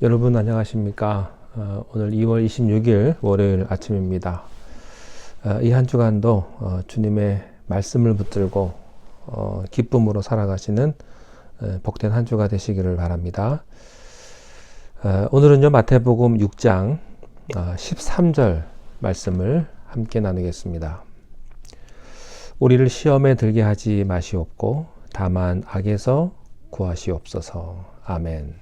여러분 안녕하십니까? 오늘 2월 26일 월요일 아침입니다. 이 한 주간도 주님의 말씀을 붙들고 기쁨으로 살아가시는 복된 한 주가 되시기를 바랍니다. 오늘은요 마태복음 6장 13절 말씀을 함께 나누겠습니다. 우리를 시험에 들게 하지 마시옵고 다만 악에서 구하시옵소서. 아멘.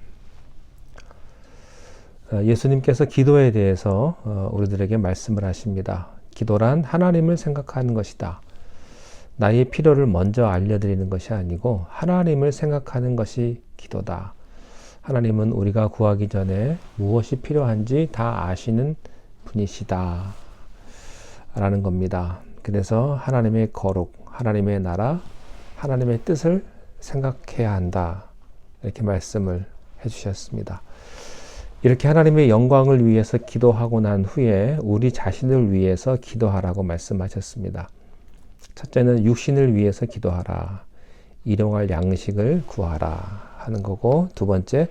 예수님께서 기도에 대해서 우리들에게 말씀을 하십니다. 기도란 하나님을 생각하는 것이다. 나의 필요를 먼저 알려드리는 것이 아니고 하나님을 생각하는 것이 기도다. 하나님은 우리가 구하기 전에 무엇이 필요한지 다 아시는 분이시다 라는 겁니다. 그래서 하나님의 거룩, 하나님의 나라, 하나님의 뜻을 생각해야 한다 이렇게 말씀을 해주셨습니다. 이렇게 하나님의 영광을 위해서 기도하고 난 후에 우리 자신을 위해서 기도하라고 말씀하셨습니다. 첫째는 육신을 위해서 기도하라. 일용할 양식을 구하라 하는 거고, 두 번째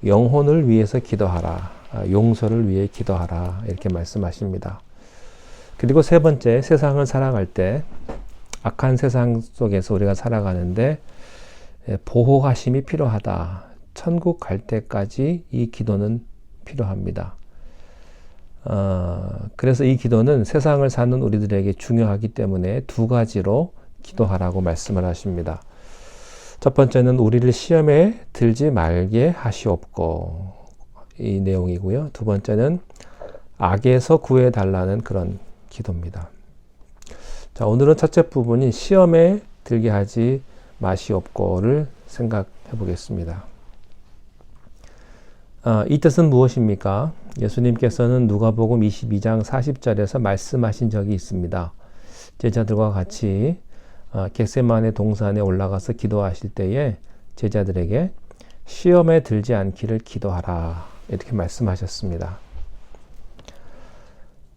영혼을 위해서 기도하라. 용서를 위해 기도하라 이렇게 말씀하십니다. 그리고 세 번째, 세상을 살아갈 때 악한 세상 속에서 우리가 살아가는데 보호하심이 필요하다. 천국 갈 때까지 이 기도는 필요합니다. 그래서 이 기도는 세상을 사는 우리들에게 중요하기 때문에 두 가지로 기도하라고 말씀을 하십니다. 첫 번째는 우리를 시험에 들지 말게 하시옵고 이 내용이고요. 두 번째는 악에서 구해 달라는 그런 기도입니다. 자, 오늘은 첫째 부분인 시험에 들게 하지 마시옵고를 생각해 보겠습니다. 이 뜻은 무엇입니까? 예수님께서는 누가복음 22장 40절에서 말씀하신 적이 있습니다. 제자들과 같이 겟세마네 동산에 올라가서 기도하실 때에 제자들에게 시험에 들지 않기를 기도하라 이렇게 말씀하셨습니다.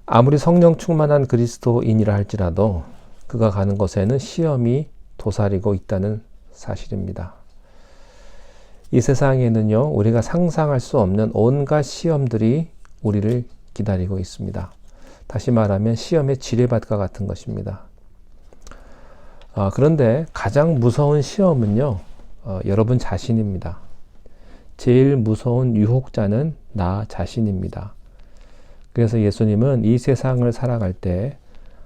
아무리 성령 충만한 그리스도인이라 할지라도 그가 가는 곳에는 시험이 도사리고 있다는 사실입니다. 이 세상에는요, 우리가 상상할 수 없는 온갖 시험들이 우리를 기다리고 있습니다. 다시 말하면 시험의 지뢰밭과 같은 것입니다. 그런데 가장 무서운 시험은요, 여러분 자신입니다. 제일 무서운 유혹자는 나 자신입니다. 그래서 예수님은 이 세상을 살아갈 때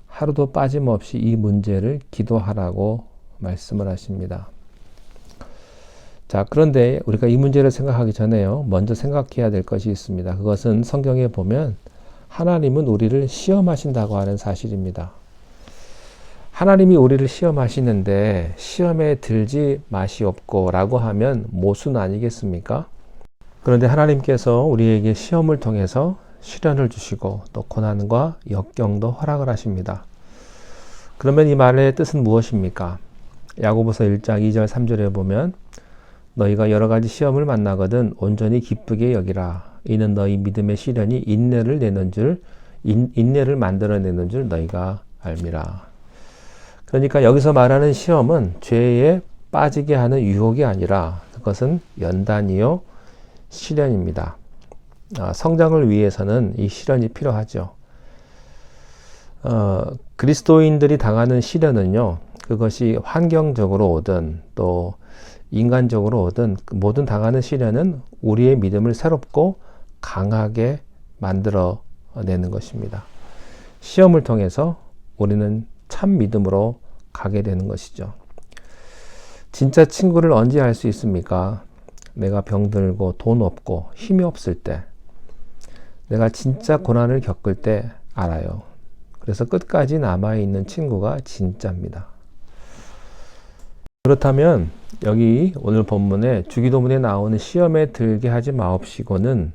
하루도 빠짐없이 이 문제를 기도하라고 말씀을 하십니다. 자, 그런데 우리가 이 문제를 생각하기 전에요, 먼저 생각해야 될 것이 있습니다. 그것은 성경에 보면 하나님은 우리를 시험하신다고 하는 사실입니다. 하나님이 우리를 시험하시는데 시험에 들지 마시옵고 라고 하면 모순 아니겠습니까? 그런데 하나님께서 우리에게 시험을 통해서 시련을 주시고 또 고난과 역경도 허락을 하십니다. 그러면 이 말의 뜻은 무엇입니까? 야고보서 1장 2절 3절에 보면 너희가 여러 가지 시험을 만나거든 온전히 기쁘게 여기라. 이는 너희 믿음의 시련이 인내를 만들어내는 줄 너희가 알미라. 그러니까 여기서 말하는 시험은 죄에 빠지게 하는 유혹이 아니라 그것은 연단이요 시련입니다. 성장을 위해서는 이 시련이 필요하죠. 그리스도인들이 당하는 시련은요, 그것이 환경적으로 오든 또 인간적으로 오든 모든 당하는 시련은 우리의 믿음을 새롭고 강하게 만들어내는 것입니다. 시험을 통해서 우리는 참 믿음으로 가게 되는 것이죠. 진짜 친구를 언제 알 수 있습니까? 내가 병들고 돈 없고 힘이 없을 때, 내가 진짜 고난을 겪을 때 알아요. 그래서 끝까지 남아있는 친구가 진짜입니다. 그렇다면 여기 오늘 본문에 주기도문에 나오는 시험에 들게 하지 마옵시고는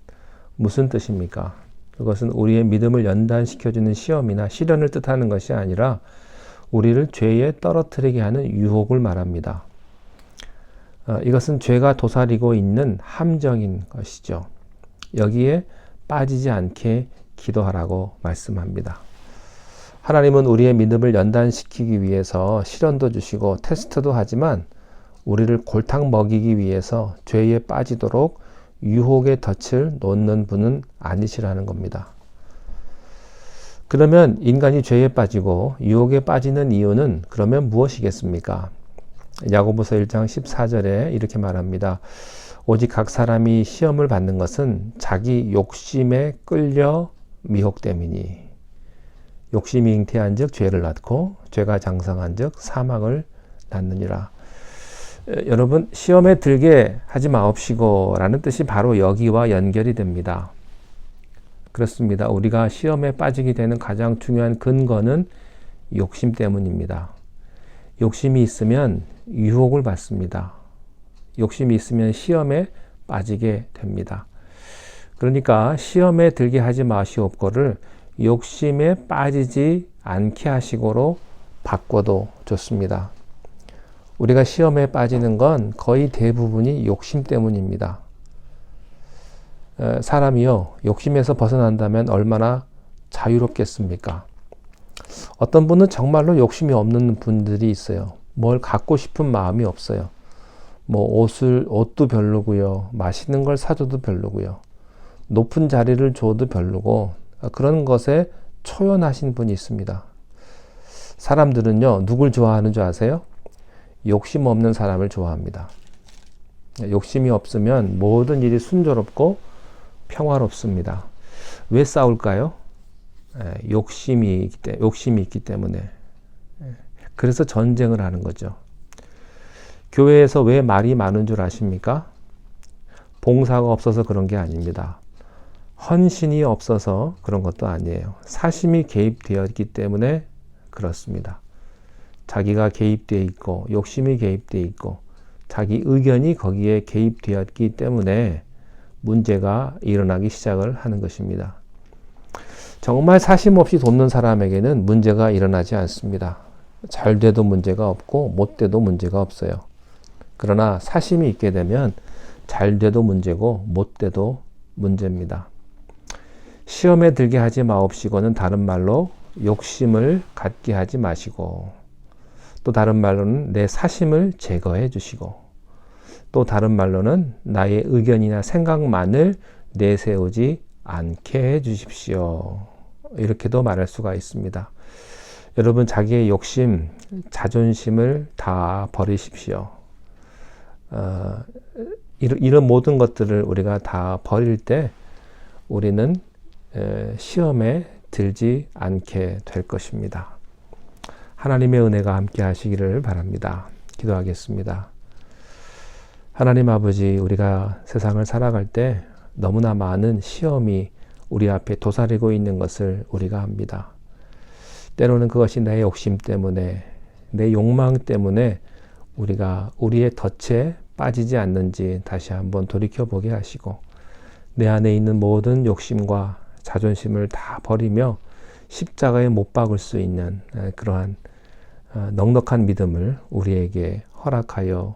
무슨 뜻입니까? 그것은 우리의 믿음을 연단시켜주는 시험이나 시련을 뜻하는 것이 아니라 우리를 죄에 떨어뜨리게 하는 유혹을 말합니다. 이것은 죄가 도사리고 있는 함정인 것이죠. 여기에 빠지지 않게 기도하라고 말씀합니다. 하나님은 우리의 믿음을 연단시키기 위해서 시련도 주시고 테스트도 하지만 우리를 골탕 먹이기 위해서 죄에 빠지도록 유혹의 덫을 놓는 분은 아니시라는 겁니다. 그러면 인간이 죄에 빠지고 유혹에 빠지는 이유는 그러면 무엇이겠습니까? 야고보서 1장 14절에 이렇게 말합니다. 오직 각 사람이 시험을 받는 것은 자기 욕심에 끌려 미혹됨이니 욕심이 잉태한 즉 죄를 낳고 죄가 장성한 즉 사망을 낳느니라. 여러분, 시험에 들게 하지 마옵시고 라는 뜻이 바로 여기와 연결이 됩니다. 그렇습니다. 우리가 시험에 빠지게 되는 가장 중요한 근거는 욕심 때문입니다. 욕심이 있으면 유혹을 받습니다. 욕심이 있으면 시험에 빠지게 됩니다. 그러니까 시험에 들게 하지 마시옵고를 욕심에 빠지지 않게 하시고로 바꿔도 좋습니다. 우리가 시험에 빠지는 건 거의 대부분이 욕심 때문입니다. 사람이요, 욕심에서 벗어난다면 얼마나 자유롭겠습니까? 어떤 분은 정말로 욕심이 없는 분들이 있어요. 뭘 갖고 싶은 마음이 없어요. 뭐 옷도 별로고요. 맛있는 걸 사줘도 별로고요. 높은 자리를 줘도 별로고, 그런 것에 초연하신 분이 있습니다. 사람들은요, 누굴 좋아하는 줄 아세요? 욕심 없는 사람을 좋아합니다. 욕심이 없으면 모든 일이 순조롭고 평화롭습니다. 왜 싸울까요? 욕심이 있기 때문에. 그래서 전쟁을 하는 거죠. 교회에서 왜 말이 많은 줄 아십니까? 봉사가 없어서 그런 게 아닙니다. 헌신이 없어서 그런 것도 아니에요. 사심이 개입되어 있기 때문에 그렇습니다. 자기가 개입되어 있고 욕심이 개입되어 있고 자기 의견이 거기에 개입되었기 때문에 문제가 일어나기 시작을 하는 것입니다. 정말 사심 없이 돕는 사람에게는 문제가 일어나지 않습니다. 잘 돼도 문제가 없고 못 돼도 문제가 없어요. 그러나 사심이 있게 되면 잘 돼도 문제고 못 돼도 문제입니다. 시험에 들게 하지 마옵시고는 다른 말로 욕심을 갖게 하지 마시고, 또 다른 말로는 내 사심을 제거해 주시고, 또 다른 말로는 나의 의견이나 생각만을 내세우지 않게 해 주십시오. 이렇게도 말할 수가 있습니다. 여러분, 자기의 욕심, 자존심을 다 버리십시오. 이런 모든 것들을 우리가 다 버릴 때 우리는 시험에 들지 않게 될 것입니다. 하나님의 은혜가 함께 하시기를 바랍니다. 기도하겠습니다. 하나님 아버지, 우리가 세상을 살아갈 때 너무나 많은 시험이 우리 앞에 도사리고 있는 것을 우리가 압니다. 때로는 그것이 내 욕심 때문에, 내 욕망 때문에 우리가 우리의 덫에 빠지지 않는지 다시 한번 돌이켜보게 하시고, 내 안에 있는 모든 욕심과 자존심을 다 버리며 십자가에 못 박을 수 있는 그러한 넉넉한 믿음을 우리에게 허락하여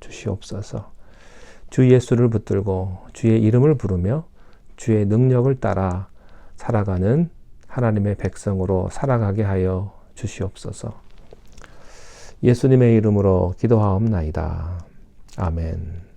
주시옵소서. 주 예수를 붙들고 주의 이름을 부르며 주의 능력을 따라 살아가는 하나님의 백성으로 살아가게 하여 주시옵소서. 예수님의 이름으로 기도하옵나이다. 아멘.